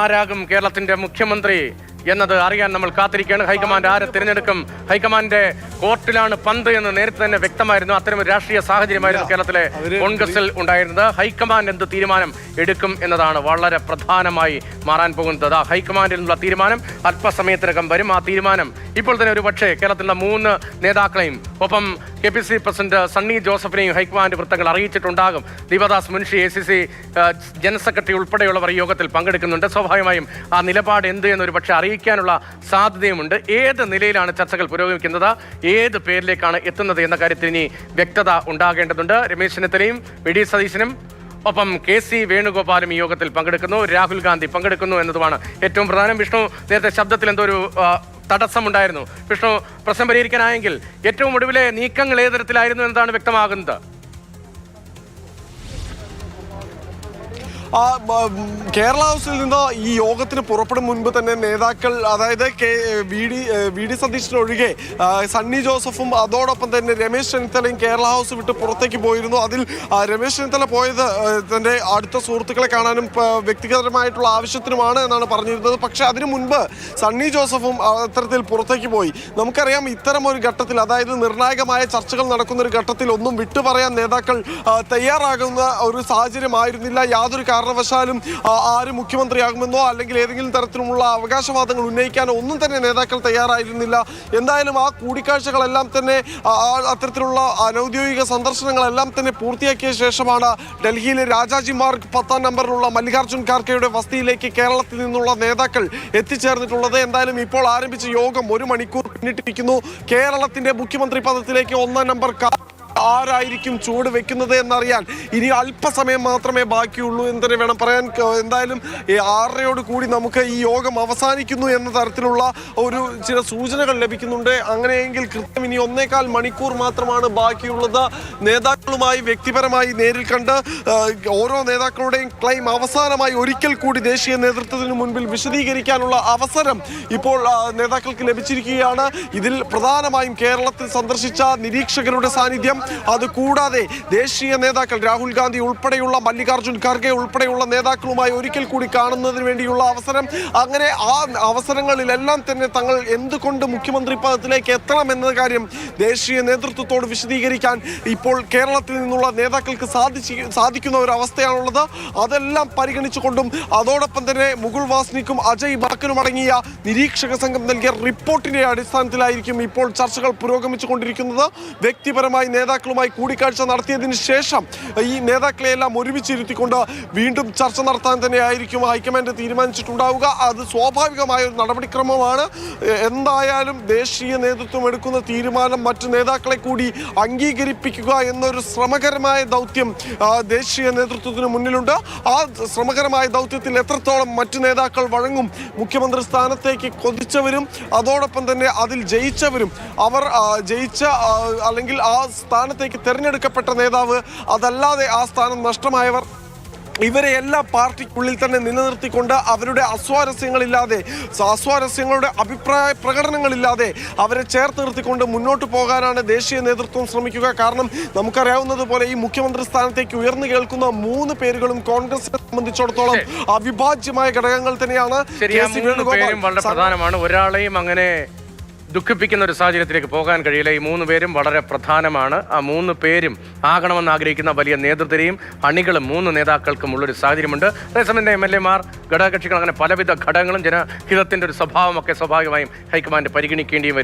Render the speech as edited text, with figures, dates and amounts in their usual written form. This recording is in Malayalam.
ആരാകും കേരളത്തിന്റെ മുഖ്യമന്ത്രി എന്നത് അറിയാൻ നമ്മൾ കാത്തിരിക്കുകയാണ്. ഹൈക്കമാൻഡ് ആരെ തിരഞ്ഞെടുക്കും? ഹൈക്കമാൻഡ് കോർട്ടിലാണ് പന്ത് എന്ന് നേരത്തെ തന്നെ വ്യക്തമായിരുന്നു. അത്തരം ഒരു രാഷ്ട്രീയ സാഹചര്യമായിരുന്നു കേരളത്തിലെ കോൺഗ്രസിൽ ഉണ്ടായിരുന്നത്. ഹൈക്കമാൻഡ് എന്ത് തീരുമാനം എടുക്കും എന്നതാണ് വളരെ പ്രധാനമായി മാറാൻ പോകുന്നത്. ഹൈക്കമാൻഡിൽ നിന്നുള്ള തീരുമാനം അല്പസമയത്തിനകം വരും. ആ തീരുമാനം ഇപ്പോൾ തന്നെ ഒരു പക്ഷേ കേരളത്തിലുള്ള 3 നേതാക്കളെയും ഒപ്പം KPC പ്രസിഡന്റ് സണ്ണി ജോസഫിനെയും ഹൈക്കമാൻഡ് വൃത്തങ്ങൾ അറിയിച്ചിട്ടുണ്ടാകും. Deepa Das Munshi ACC general secretary ഉൾപ്പെടെയുള്ളവർ ഈ യോഗത്തിൽ പങ്കെടുക്കുന്നുണ്ട്. സ്വാഭാവികമായും ആ നിലപാട് എന്ത് എന്നൊരു പക്ഷേ അറിയിക്കാനുള്ള സാധ്യതയുമുണ്ട്. ഏത് നിലയിലാണ് ചർച്ചകൾ പുരോഗമിക്കുന്നത്, ഏത് പേരിലേക്കാണ് എത്തുന്നത് എന്ന കാര്യത്തിൽ ഇനി വ്യക്തത ഉണ്ടാകേണ്ടതുണ്ട്. രമേശ് ചെന്നിത്തലയും VD സതീശനും ഒപ്പം KC വേണുഗോപാലും ഈ യോഗത്തിൽ പങ്കെടുക്കുന്നു. രാഹുൽ ഗാന്ധി പങ്കെടുക്കുന്നു എന്നതുമാണ് ഏറ്റവും പ്രധാനം. വിഷ്ണു, നേരത്തെ ശബ്ദത്തിൽ എന്തോ ഒരു തടസ്സമുണ്ടായിരുന്നു. വിഷ്ണു, പ്രശ്നം പരിഹരിക്കാനായെങ്കിൽ ഏറ്റവും ഒടുവിലെ നീക്കങ്ങൾ ഏത് തരത്തിലായിരുന്നു എന്നതാണ് വ്യക്തമാകുന്നത്. കേരള ഹൗസിൽ നിന്ന് ഈ യോഗത്തിന് പുറപ്പെടും മുൻപ് തന്നെ നേതാക്കൾ, അതായത് VD സതീശനൊഴികെ സണ്ണി ജോസഫും അതോടൊപ്പം തന്നെ രമേശ് ചെന്നിത്തലയും കേരള ഹൗസ് വിട്ട് പുറത്തേക്ക് പോയിരുന്നു. അതിൽ രമേശ് ചെന്നിത്തല പോയത് തൻ്റെ അടുത്ത സുഹൃത്തുക്കളെ കാണാനും വ്യക്തിഗതമായിട്ടുള്ള ആവശ്യത്തിനുമാണ് എന്നാണ് പറഞ്ഞിരുന്നത്. പക്ഷേ അതിനു മുൻപ് സണ്ണി ജോസഫും അത്തരത്തിൽ പുറത്തേക്ക് പോയി. നമുക്കറിയാം, ഇത്തരം ഒരു ഘട്ടത്തിൽ, അതായത് നിർണായകമായ ചർച്ചകൾ നടക്കുന്ന ഒരു ഘട്ടത്തിൽ ഒന്നും വിട്ടുപറയാൻ നേതാക്കൾ തയ്യാറാകുന്ന ഒരു സാഹചര്യമായിരുന്നില്ല. യാതൊരു കാരണവശാലും ആര് മുഖ്യമന്ത്രിയാകുമെന്നോ അല്ലെങ്കിൽ ഏതെങ്കിലും തരത്തിലുമുള്ള അവകാശവാദങ്ങൾ ഉന്നയിക്കാനോ ഒന്നും തന്നെ നേതാക്കൾ തയ്യാറായിരുന്നില്ല. എന്തായാലും ആ കൂടിക്കാഴ്ചകളെല്ലാം തന്നെ, അത്തരത്തിലുള്ള അനൗദ്യോഗിക സന്ദർശനങ്ങളെല്ലാം തന്നെ പൂർത്തിയാക്കിയ ശേഷമാണ് ഡൽഹിയിലെ രാജാജി മാർഗ് 10ാം നമ്പറിലുള്ള മല്ലികാർജ്ജുൻ ഖാർഗെയുടെ വസതിയിലേക്ക് കേരളത്തിൽ നിന്നുള്ള നേതാക്കൾ എത്തിച്ചേർന്നിട്ടുള്ളത്. എന്തായാലും ഇപ്പോൾ ആരംഭിച്ച യോഗം 1 മണിക്കൂർ പിന്നിട്ടിരിക്കുന്നു. കേരളത്തിന്റെ മുഖ്യമന്ത്രി പദത്തിലേക്ക് 1ാം നമ്പർ ആരായിരിക്കും ചുവട് വെക്കുന്നത് എന്നറിയാൻ ഇനി അല്പസമയം മാത്രമേ ബാക്കിയുള്ളൂ എന്ന് തന്നെ വേണം പറയാൻ. എന്തായാലും 6:30 കൂടി നമുക്ക് ഈ യോഗം അവസാനിക്കുന്നു എന്ന തരത്തിലുള്ള ചില സൂചനകൾ ലഭിക്കുന്നുണ്ട്. അങ്ങനെയെങ്കിൽ കൃത്യം ഇനി 1.25 മണിക്കൂർ മാത്രമാണ് ബാക്കിയുള്ളത്. നേതാക്കളുമായി വ്യക്തിപരമായി നേരിൽ കണ്ട് ഓരോ നേതാക്കളുടെയും ക്ലെയിം അവസാനമായി ഒരിക്കൽ കൂടി ദേശീയ നേതൃത്വത്തിന് മുൻപിൽ വിശദീകരിക്കാനുള്ള അവസരം ഇപ്പോൾ നേതാക്കൾക്ക് ലഭിച്ചിരിക്കുകയാണ്. ഇതിൽ പ്രധാനമായും കേരളത്തിൽ സന്ദർശിച്ച നിരീക്ഷകരുടെ സാന്നിധ്യം, അതുകൂടാതെ ദേശീയ നേതാക്കൾ രാഹുൽ ഗാന്ധി ഉൾപ്പെടെയുള്ള മല്ലികാർജ്ജുൻ ഖാർഗെ ഉൾപ്പെടെയുള്ള നേതാക്കളുമായി ഒരിക്കൽ കൂടി കാണുന്നതിന് വേണ്ടിയുള്ള അവസരം, അങ്ങനെ ആ അവസരങ്ങളിലെല്ലാം തന്നെ തങ്ങൾ എന്തുകൊണ്ട് മുഖ്യമന്ത്രി പദത്തിലേക്ക് എത്തണം എന്ന കാര്യം ദേശീയ നേതൃത്വത്തോട് വിശദീകരിക്കാൻ ഇപ്പോൾ കേരളത്തിൽ നിന്നുള്ള നേതാക്കൾക്ക് സാധിക്കുന്ന ഒരു അവസ്ഥയാണുള്ളത്. അതെല്ലാം പരിഗണിച്ചുകൊണ്ടും അതോടൊപ്പം തന്നെ മുകുൾ വാസ്നിക്കും അജയ് ബാക്കനും അടങ്ങിയ നിരീക്ഷക സംഘം നൽകിയ റിപ്പോർട്ടിന്റെ അടിസ്ഥാനത്തിലായിരിക്കും ഇപ്പോൾ ചർച്ചകൾ പുരോഗമിച്ചുകൊണ്ടിരിക്കുന്നത്. വ്യക്തിപരമായി നേതാക്കളുമായി കൂടിക്കാഴ്ച നടത്തിയതിന് ശേഷം ഈ നേതാക്കളെയെല്ലാം ഒരുമിച്ചിരുത്തിക്കൊണ്ട് വീണ്ടും ചർച്ച നടത്താൻ തന്നെയായിരിക്കും ഹൈക്കമാൻഡ് തീരുമാനിച്ചിട്ടുണ്ടാവുക. അത് സ്വാഭാവികമായ ഒരു നടപടിക്രമമാണ്. എന്തായാലും ദേശീയ നേതൃത്വം എടുക്കുന്ന തീരുമാനം മറ്റു നേതാക്കളെ കൂടി അംഗീകരിപ്പിക്കുക എന്നൊരു ശ്രമകരമായ ദൗത്യം ദേശീയ നേതൃത്വത്തിന് മുന്നിലുണ്ട്. ആ ശ്രമകരമായ ദൗത്യത്തിൽ എത്രത്തോളം മറ്റു നേതാക്കൾ വഴങ്ങും, മുഖ്യമന്ത്രി സ്ഥാനത്തേക്ക് കൊതിച്ചവരും അതോടൊപ്പം തന്നെ അതിൽ ജയിച്ചവരും, അവർ ജയിച്ച അല്ലെങ്കിൽ ആ സ്ഥാനത്തേക്ക് തിരഞ്ഞെടുക്കപ്പെട്ട നേതാവ്, അതല്ലാതെ ആ സ്ഥാനം നഷ്ടമായവർ, ഇവരെ എല്ലാ പാർട്ടിക്കുള്ളിൽ തന്നെ നിലനിർത്തിക്കൊണ്ട് അവരുടെ അസ്വാരസ്യങ്ങളുടെ അഭിപ്രായ പ്രകടനങ്ങളില്ലാതെ അവരെ ചേർത്ത് നിർത്തിക്കൊണ്ട് മുന്നോട്ട് പോകാനാണ് ദേശീയ നേതൃത്വം ശ്രമിക്കുക. കാരണം നമുക്കറിയാവുന്നതുപോലെ ഈ മുഖ്യമന്ത്രി സ്ഥാനത്തേക്ക് ഉയർന്നു കേൾക്കുന്ന 3 പേരുകളും കോൺഗ്രസിനെ സംബന്ധിച്ചിടത്തോളം അവിഭാജ്യമായ ഘടകങ്ങൾ തന്നെയാണ്. വളരെ പ്രധാനമാണ്. ഒരാളെയും അങ്ങനെ ദുഃഖിപ്പിക്കുന്ന ഒരു സാഹചര്യത്തിലേക്ക് പോകാൻ കഴിയില്ല. ഈ 3 പേരും വളരെ പ്രധാനമാണ്. ആ 3 പേരും ആകണമെന്ന് ആഗ്രഹിക്കുന്ന വലിയ നേതൃത്വരെയും അണികളും 3 നേതാക്കൾക്കും ഉള്ളൊരു സാഹചര്യമുണ്ട്. അതേസമയം MLA-മാർ, ഘടകകക്ഷികൾ, അങ്ങനെ പലവിധ ഘടകങ്ങളും ജനഹിതത്തിന്റെ ഒരു സ്വഭാവമൊക്കെ സ്വാഭാവികമായും ഹൈക്കമാൻഡ് പരിഗണിക്കേണ്ടിയും വരും.